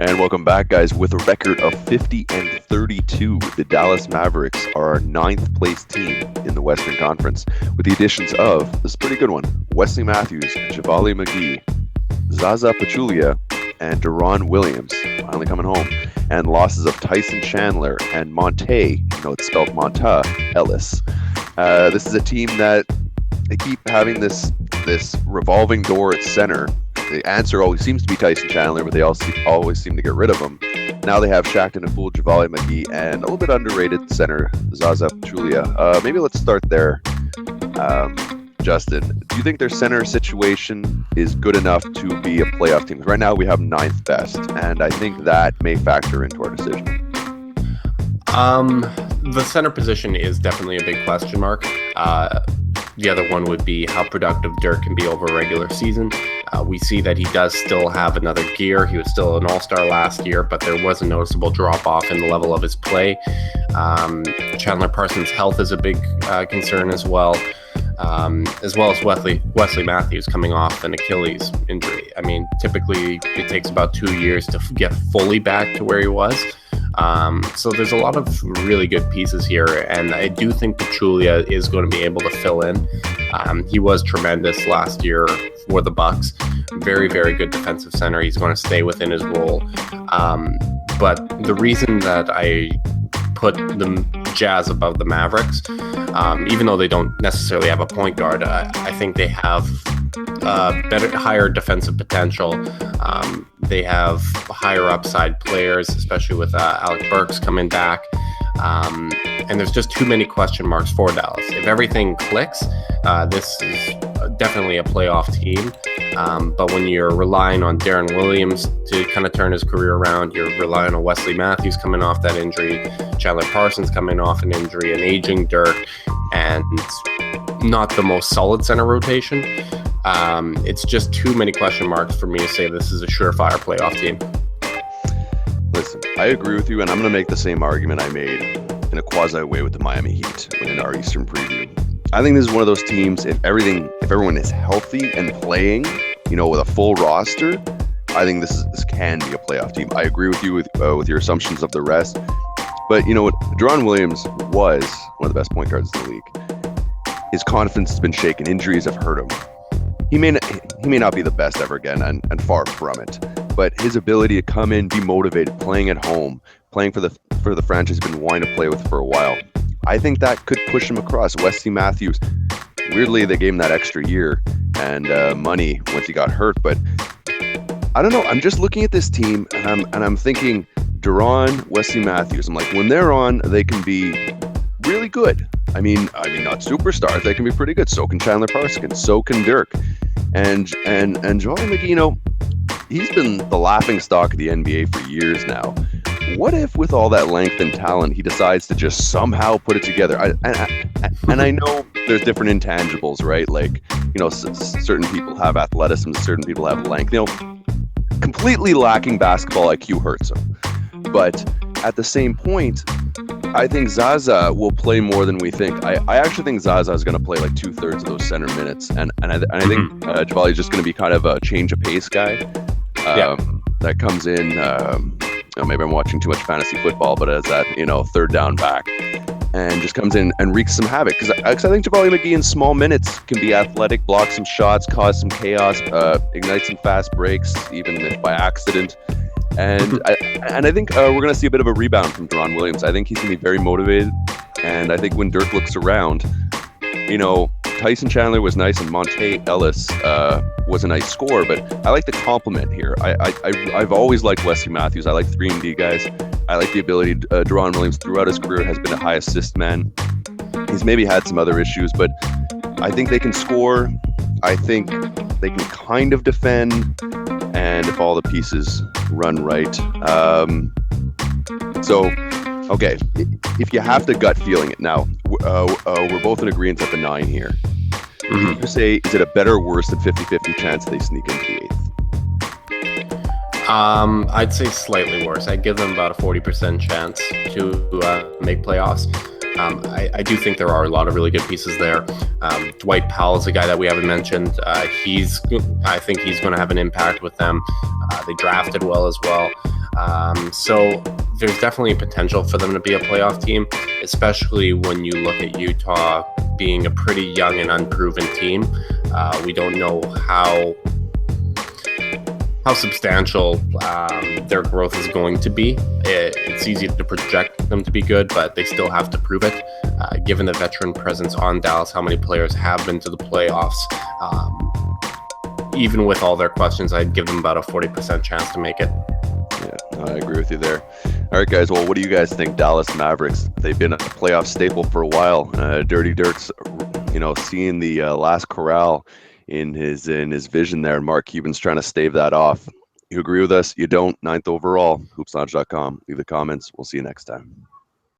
And welcome back, guys. With a record of 50-32, the Dallas Mavericks are our ninth place team in the Western Conference, with the additions of, this is a pretty good one, Wesley Matthews, Javale McGee, Zaza Pachulia, and Deron Williams finally coming home, and losses of Tyson Chandler and Monte, it's spelled Monta, Ellis. This is a team that they keep having this revolving door at center. The answer always seems to be Tyson Chandler, but they always seem to get rid of him. Now they have Shackton and Fool, Javale McGee, and a little bit underrated center, Zaza Pachulia. Maybe let's start there. Justin, do you think their center situation is good enough to be a playoff team? Right now we have ninth best, and I think that may factor into our decision. The center position is definitely a big question mark. The other one would be how productive Dirk can be over a regular season. We see that he does still have another gear. He was still an all-star last year, but there was a noticeable drop-off in the level of his play. Chandler Parsons' health is a big concern as well as Wesley Matthews coming off an Achilles injury. I mean, typically it takes about 2 years to get fully back to where he was. So there's a lot of really good pieces here, and I do think Pachulia is going to be able to fill in. He was tremendous last year for the Bucks. Very, very good defensive center. He's going to stay within his role. But the reason that I put the Jazz above the Mavericks, even though they don't necessarily have a point guard, I think they have higher defensive potential. They have higher upside players, especially with Alec Burks coming back. And there's just too many question marks for Dallas. If everything clicks, this is definitely a playoff team. But when you're relying on Deron Williams to kind of turn his career around, you're relying on Wesley Matthews coming off that injury, Chandler Parsons coming off an injury, an aging Dirk, and not the most solid center rotation. It's just too many question marks for me to say this is a surefire playoff team. Listen, I agree with you, and I'm going to make the same argument I made in a quasi way with the Miami Heat in our Eastern preview. I think this is one of those teams, if everyone is healthy and playing, with a full roster, I think this can be a playoff team. I agree with you with your assumptions of the rest. But you know what? Deron Williams was one of the best point guards in the league. His confidence has been shaken. Injuries have hurt him. He may not be the best ever again, and far from it. But his ability to come in, be motivated, playing at home, playing for the franchise he's been wanting to play with for a while, I think that could push him across. Wesley Matthews, weirdly, they gave him that extra year and money once he got hurt. But I don't know. I'm just looking at this team, and I'm thinking Deron, Wesley Matthews. I'm like, when they're on, they can be really good. I mean, not superstars. They can be pretty good. So can Chandler Parsons. So can Dirk. And Javale McGee, he's been the laughingstock of the NBA for years now. What if, with all that length and talent, he decides to just somehow put it together? And I know there's different intangibles, right? Like, certain people have athleticism, certain people have length. Completely lacking basketball IQ hurts him. But at the same point, I think Zaza will play more than we think. I actually think Zaza is going to play like 2/3 of those center minutes, and I think Javale is just going to be kind of a change of pace guy that comes in. Maybe I'm watching too much fantasy football, but as that third down back, and just comes in and wreaks some havoc. Because I think Javale McGee in small minutes can be athletic, block some shots, cause some chaos, ignite some fast breaks, even if by accident. And I think we're going to see a bit of a rebound from Deron Williams. I think he's going to be very motivated. And I think when Dirk looks around, Tyson Chandler was nice and Monte Ellis was a nice scorer. But I like the compliment here. I've always liked Wesley Matthews. I like 3-and-D guys. I like the ability. Deron Williams throughout his career has been a high assist man. He's maybe had some other issues, but I think they can score. I think they can kind of defend. And if all the pieces run right. Okay, if you have to gut feeling it now, we're both in agreement at the 9 here. You say, is it a better or worse than 50-50 chance they sneak into the 8th? I'd say slightly worse. I'd give them about a 40% chance to make playoffs. I do think there are a lot of really good pieces there. Dwight Powell is a guy that we haven't mentioned. I think he's going to have an impact with them. They drafted well as well. So there's definitely potential for them to be a playoff team, especially when you look at Utah being a pretty young and unproven team. We don't know how substantial their growth is going to be. It's easy to project them to be good, but they still have to prove it. Given the veteran presence on Dallas, how many players have been to the playoffs, even with all their questions, I'd give them about a 40% chance to make it. Yeah, I agree with you there. All right, guys. Well, what do you guys think? Dallas Mavericks, they've been a playoff staple for a while. Dirty Dirk's, seeing the last corral in his vision there. Mark Cuban's trying to stave that off. You agree with us? You don't? 9th overall, hoopsnodge.com. Leave the comments. We'll see you next time.